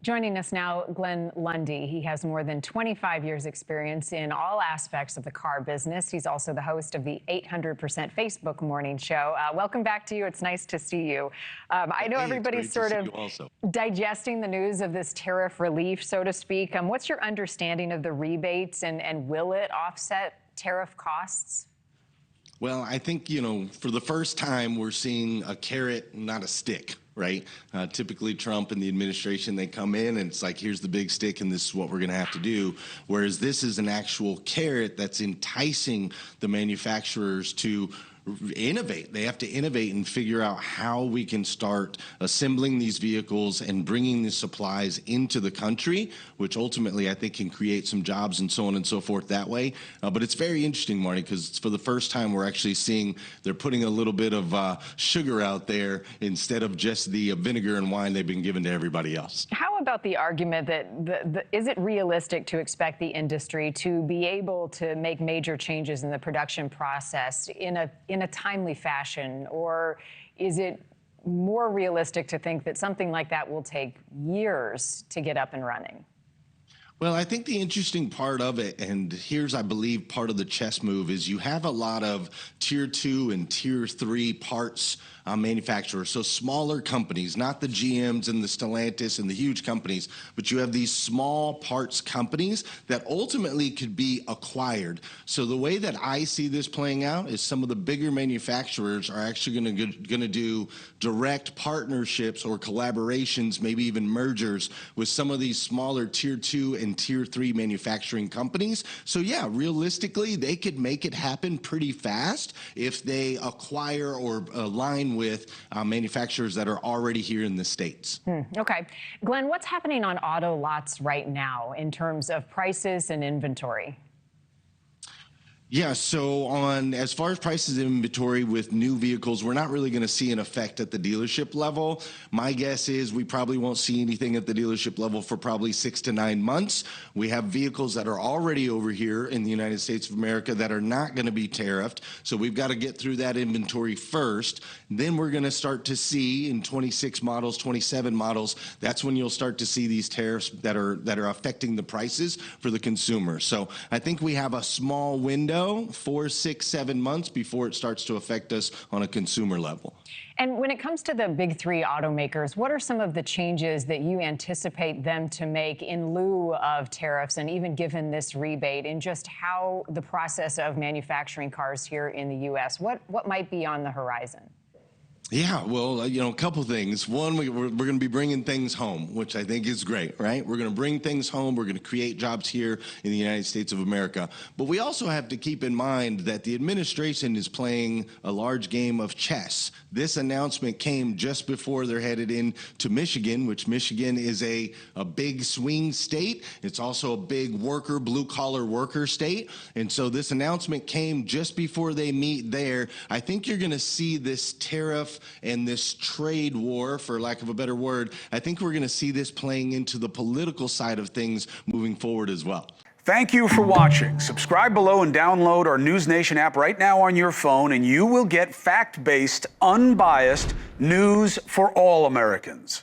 Joining us now, Glenn Lundy. He has more than 25 years experience in all aspects of the car business. He's also the host of the 800% Facebook morning show. Welcome back to you. It's nice to see you. I know everybody's sort of digesting the news of this tariff relief, so to speak. What's your understanding of the rebates and will it offset tariff costs? Well, I think, for the first time, we're seeing a carrot, not a stick, right? Typically, Trump and the administration, they come in and it's like, here's the big stick and this is what we're going to have to do. Whereas this is an actual carrot that's enticing the manufacturers to innovate. They have to innovate and figure out how we can start assembling these vehicles and bringing the supplies into the country, which ultimately I think can create some jobs and so on and so forth that way. But it's very interesting, Marni, because it's for the first time we're actually seeing they're putting a little bit of sugar out there instead of just the vinegar and wine they've been giving to everybody else. How about the argument that is it realistic to expect the industry to be able to make major changes in the production process in a timely fashion, or is it more realistic to think that something like that will take years to get up and running? Well, I think the interesting part of it, and here's, I believe, part of the chess move, is you have a lot of tier 2 and tier 3 parts manufacturers, so smaller companies, not the GMs and the Stellantis and the huge companies, but you have these small parts companies that ultimately could be acquired. So the way that I see this playing out is some of the bigger manufacturers are actually going to do direct partnerships or collaborations, maybe even mergers with some of these smaller tier 2 and tier 3 manufacturing companies. So yeah, realistically, they could make it happen pretty fast if they acquire or align with manufacturers that are already here in the States. Okay. Glenn, what's happening on auto lots right now in terms of prices and inventory? Yeah, so as far as prices and inventory with new vehicles, we're not really going to see an effect at the dealership level. My guess is we probably won't see anything at the dealership level for probably 6 to 9 months. We have vehicles that are already over here in the United States of America that are not going to be tariffed. So we've got to get through that inventory first. Then we're going to start to see in 26 models, 27 models, that's when you'll start to see these tariffs that are affecting the prices for the consumer. So I think we have a small window, 4, 6, 7 months before it starts to affect us on a consumer level. And when it comes to the big 3 automakers, what are some of the changes that you anticipate them to make in lieu of tariffs and even given this rebate in just how the process of manufacturing cars here in the U.S.? What might be on the horizon? Yeah, well, a couple things. One, we're going to be bringing things home, which I think is great, right? We're going to bring things home. We're going to create jobs here in the United States of America. But we also have to keep in mind that the administration is playing a large game of chess. This announcement came just before they're headed into Michigan, which Michigan is a big swing state. It's also a big blue-collar worker state. And so this announcement came just before they meet there. I think you're going to see this tariff and this trade war, for lack of a better word, I think we're going to see this playing into the political side of things moving forward as well. Thank you for watching. Subscribe below and download our NewsNation app right now on your phone, and you will get fact-based, unbiased news for all Americans.